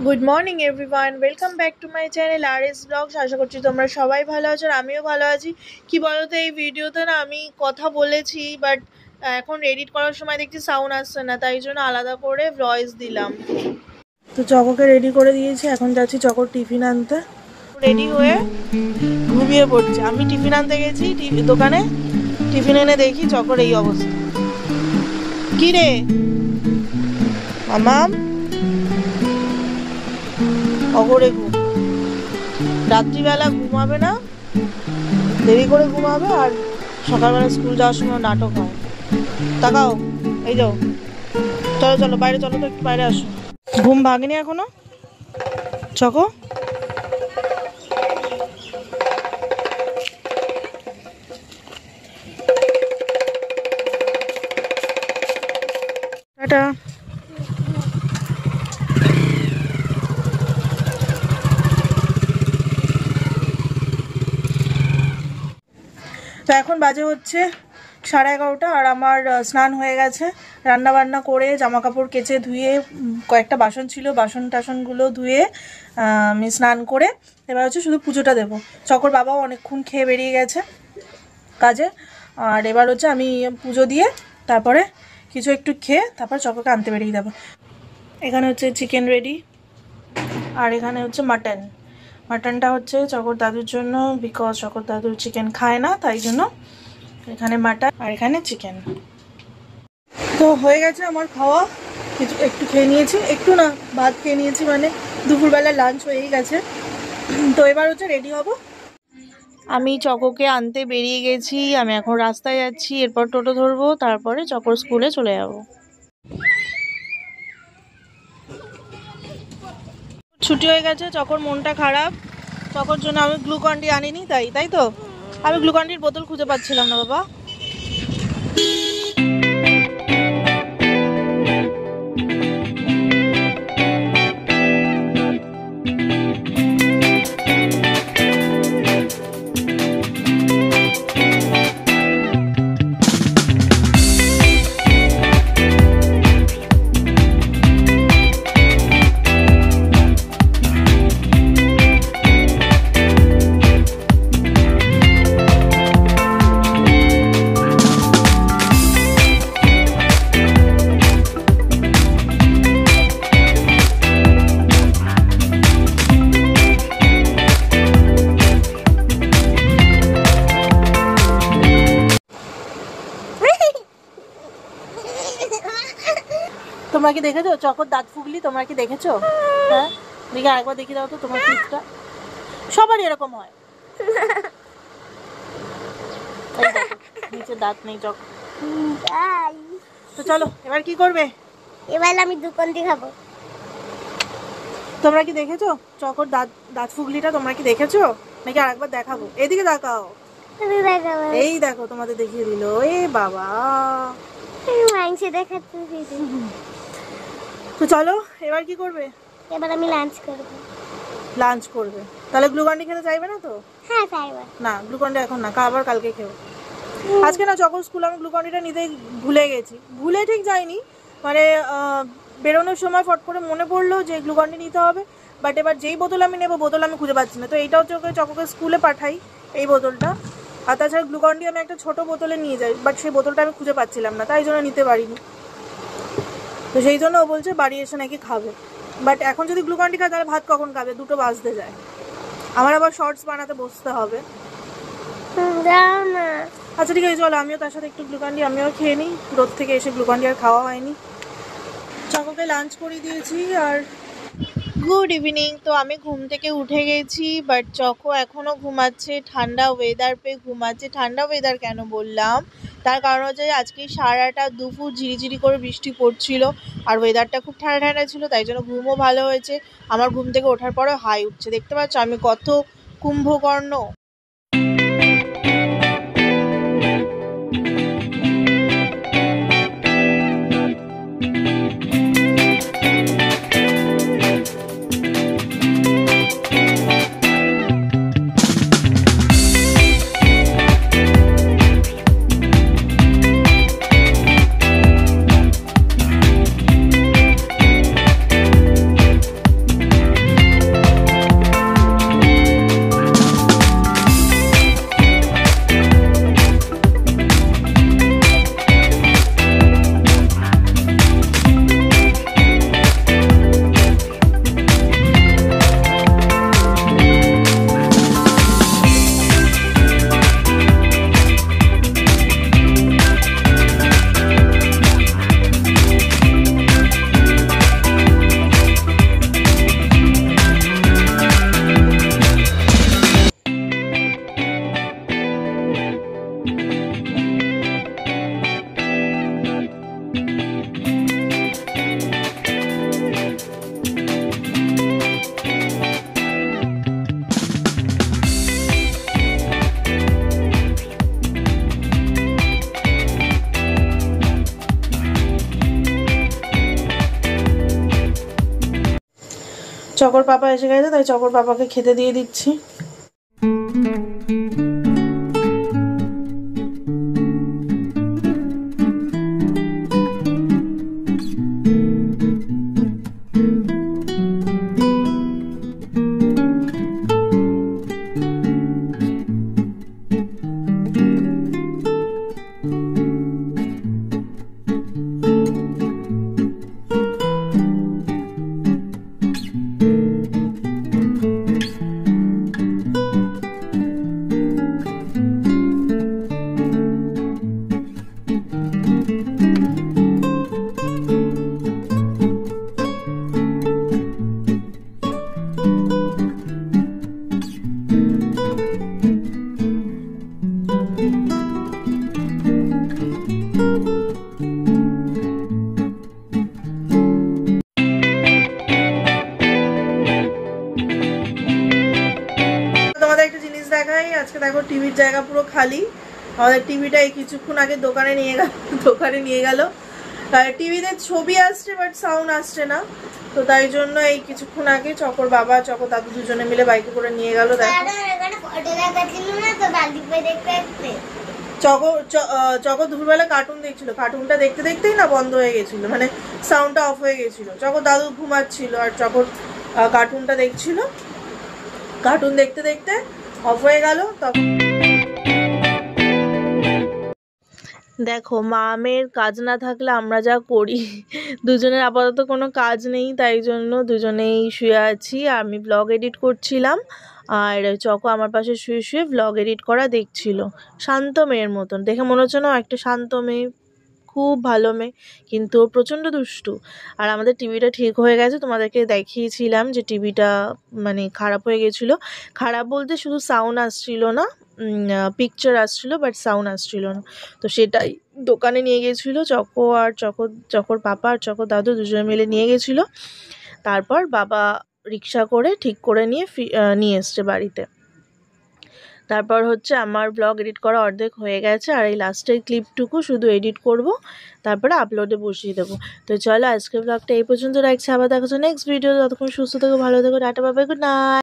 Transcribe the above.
Good morning everyone, welcome back to my channel R S blogs. আশা করছি তোমরা সবাই ভালো আছো আর আমিও ভালো আছি। কি বলো তো, এই ভিডিওতে না আমি কথা বলেছি বাট এখন এডিট করার সময় দেখছি সাউন্ড আসছে না, তাই জন্য আলাদা করে ভয়েস দিলাম। তো চকোকে রেডি করে দিয়েছি, এখন যাচ্ছি চকোর টিফিন আনতে। রেডি হয়ে ঘুমিয়ে পড়ছে। আমি টিফিন আনতে গেছি দোকানে, টিফিন এনে দেখি চকোর এই অবস্থা। কি রে মামাম, অগরে ঘুম, রাত্রিবেলা ঘুমাবে না, দেরি করে ঘুমাবে আর সকালবেলা স্কুল যাওয়ার সময় নাটক হয়। তাকাও, এই যাও, চলো চলো বাইরে চলো, তো একটু বাইরে আসো। ঘুম ভাগেনি এখনো চকো? টাটা। তো এখন বাজে হচ্ছে 11:30 আর আমার স্নান হয়ে গেছে, রান্না বান্না করে জামা কাপড় কেচে ধুয়ে কয়েকটা বাসন ছিল, বাসন টাসনগুলো ধুয়ে আমি স্নান করে এবার হচ্ছে শুধু পুজোটা দেবো। চকর বাবাও অনেকক্ষণ খেয়ে বেরিয়ে গেছে কাজে, আর এবার হচ্ছে আমি পুজো দিয়ে তারপরে কিছু একটু খেয়ে তারপর চকরকে আনতে বেরিয়ে যাবো। এখানে হচ্ছে চিকেন রেডি আর এখানে হচ্ছে মাটনটা হচ্ছে চকর দাদুর জন্য, বিকজ চকর দাদুর চিকেন খায় না, তাই জন্য এখানে মাটন আর এখানে চিকেন। তো হয়ে গেছে আমার খাওয়া, কিছু একটু খেয়ে নিয়েছি, একটু না ভাত খেয়ে নিয়েছি, মানে দুপুরবেলা লাঞ্চ হয়েই গেছে। তো এবার হচ্ছে রেডি হব। আমি চকোকে আনতে বেরিয়ে গেছি, আমি এখন রাস্তায় যাচ্ছি, এরপর টোটো ধরবো, তারপরে চকোর স্কুলে চলে যাব। ছুটি হয়ে গেছে, চকোর মনটা খারাপ, চকোর জন্য আমি গ্লুকন-ডি আনিনি, তাই তো আমি গ্লুকন-ডির বোতল খুঁজে পাচ্ছিলাম না বাবা। তোমরা কি দেখেছো চকর দাঁত ফুগলি? তোমরা কি দেখেছো? হ্যাঁ দেখি, আরেকবার দেখি দাও তো তোমার টিপটা। সবারই এরকম হয়, নিচে দাঁত নেই চক। তো চলো এবার কি করবে? এবার আমি গ্লুকন-ডি খাবো। তোমরা কি দেখেছো চকর দাঁত ফুগলিটা? তোমরা কি দেখেছো নাকি আরেকবার দেখাবো? এদিকে তাকাও, এই দেখো তোমাদের দেখিয়ে দিল। এ বাবা, মাংস দেখাচ্ছি। তো চলো এবার কি করবে? এবার আমি লাঞ্চ করবে। তাহলে গ্লুকন-ডি খেতে চাইবে না তো? হ্যাঁ চাইবো। না, গ্লুকন-ডি এখন না, আবার কালকে খেও। আজকে না চকর স্কুল আমি গ্লুকন-ডিটা নিতে ভুলে গেছি, ভুলে ঠিক যাইনি, মানে বেরোনোর সময় ফট করে মনে পড়লো যে গ্লুকন-ডি নিতে হবে, বাট এবার যেই বোতল আমি নেবো বোতল আমি খুঁজে পাচ্ছি না। তো এইটা হচ্ছে চকোকে স্কুলে পাঠাই এই বোতলটা, আর তাছাড়া গ্লুকন-ডি আমি একটা ছোট বোতলে নিয়ে যাই, বাট সেই বোতলটা আমি খুঁজে পাচ্ছিলাম না, তাই জন্য নিতে পারিনি। তো সেই জন্য ও বলছে বাড়ি এসে নাকি খাবে, বাট এখন যদি গ্লুকন-ডি খায় তাহলে ভাত কখন খাবে? 2টো বাজতে যায়, আমার আবার শর্টস বানাতে বসতে হবে। আচ্ছা ঠিক আছে চলো, আমিও তার সাথে একটু গ্লুকন-ডি আমিও খেয়ে নিই, রোদ থেকে এসে গ্লুকন-ডি আর খাওয়া হয়নি। চকোকে লাঞ্চ করে দিয়েছি আর গুড ইভিনিং। তো আমি ঘুম থেকে উঠে গেছি, বাট চকো এখনও ঘুমাচ্ছে, ঠান্ডা ওয়েদার পেয়ে ঘুমাচ্ছে। ঠান্ডা ওয়েদার কেন বললাম, তার কারণ হচ্ছে আজকে সারাটা দুপুর ঝিরিঝিরি করে বৃষ্টি পড়ছিল আর ওয়েদারটা খুব ঠান্ডা ঠান্ডা ছিল, তাই জন্য ঘুমও ভালো হয়েছে। আমার ঘুম থেকে ওঠার পরে হাই উঠছে, দেখতে পাচ্ছ আমি কত কুম্ভকর্ণ। চকর পাপা এসে গেছে, তাই চকর পাপাকে খেতে দিয়ে দিচ্ছি। আজকে দেখো টিভির জায়গা পুরো খালি। আমাদের টিভিটা এই কিছুক্ষণ আগে দোকানে নিয়ে গেল। টিভিতে ছবি আসছে বাট সাউন্ড আসছে না, তো তাই জন্য এই কিছুক্ষণ আগে চকর বাবা চকর দাদু দুজনে মিলে বাইকে করে নিয়ে গেল। চকর দুপুরবেলা কার্টুন দেখছিল, কার্টুনটা দেখতে দেখতেই না বন্ধ হয়ে গেছিল, মানে সাউন্ডটা অফ হয়ে গেছিল। চকর দাদু ঘুমাচ্ছিল আর চকর কার্টুনটা দেখছিল, কার্টুন দেখতে দেখতে অফ হয়ে গেল। তখন দেখো মামের কাজ না থাকলে আমরা যা করি, দুজনের আপাতত কোনো কাজ নেই, তাই জন্য দুজনেই শুয়ে আছি। আমি ব্লগ এডিট করছিলাম আর চকো আমার পাশে শুয়ে শুয়ে ব্লগ এডিট করা দেখছিল। শান্ত মেয়ের মতন দেখে মনে হচ্ছে না একটা শান্ত মেয়ে, খুব ভালো মেয়ে, কিন্তু প্রচণ্ড দুষ্টু। আর আমাদের টিভিটা ঠিক হয়ে গেছে, তোমাদেরকে দেখিয়েছিলাম যে টিভিটা মানে খারাপ হয়ে গেছিলো। খারাপ বলতে শুধু সাউন্ড আসছিল না, পিকচার আসছিল বাট সাউন্ড আসছিল না, তো সেটাই দোকানে নিয়ে গেছিলো চকো আর চকর পাপা আর চকর দাদু দুজনে মিলে নিয়ে গেছিলো। তারপর বাবা রিক্সা করে ঠিক করে নিয়ে এসছে বাড়িতে। তারপর হচ্ছে আমার ব্লগ এডিট করা অর্ধেক হয়ে গেছে, আর এই লাস্টের ক্লিপটুকু শুধু এডিট করব, তারপরে আপলোডে বসিয়ে দেবো। তো চলো আজকের ব্লগটা এই পর্যন্ত রাখছি, আবার দেখা হচ্ছে নেক্সট ভিডিও। ততক্ষণ সুস্থ থেকো, ভালো থেকো, tata bye bye, good night.